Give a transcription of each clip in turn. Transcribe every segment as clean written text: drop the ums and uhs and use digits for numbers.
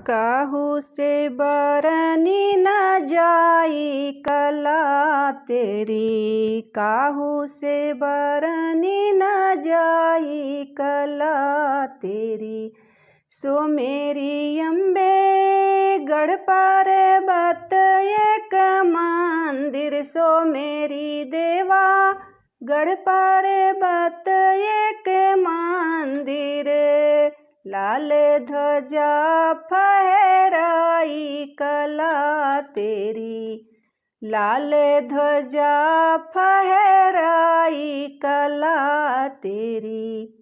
काहू से बरनी न जाई कला तेरी, काहू से बरनी न जाई कला तेरी। सो मेरी अम्बे गढ़ पर्वत एक मंदिर, सो मेरी देवा गढ़ पर्वत एक मंदिर। लाल ध्वजा फहराई कला तेरी, लाल ध्वजा फहराई कला तेरी।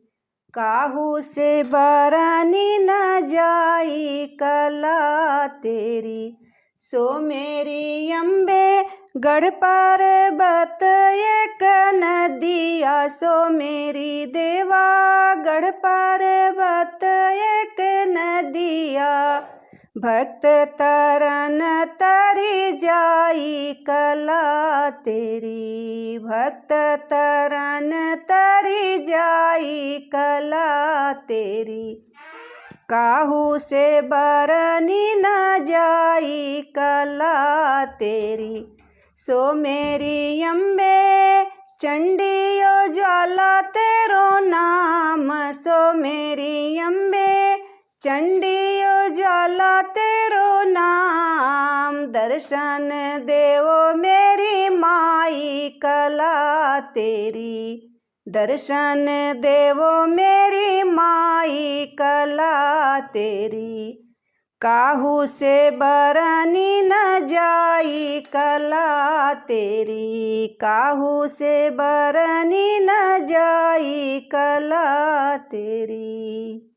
काहू से बरनी न जाई कला तेरी। सो मेरी अम्बे गढ़ पर्वत एक नदिया, सो मेरी देवा गढ़ पर्वत एक नदिया। भक्त तरन तरी जाई कला तेरी, भक्त तरन तरी जाई कला तेरी। काहू से बरनी न जाई कला तेरी। सो मेरी अम्बे चंडियो ज्वाला तेरो नाम, सो मेरी अम्बे चंडियो ज्वाला तेरो नाम। दर्शन देवो मेरी माई कला तेरी, दर्शन देवो मेरी माई कला तेरी। काहू से बरनी न जाई कला तेरी, काहू से बरनी न जाई कला तेरी।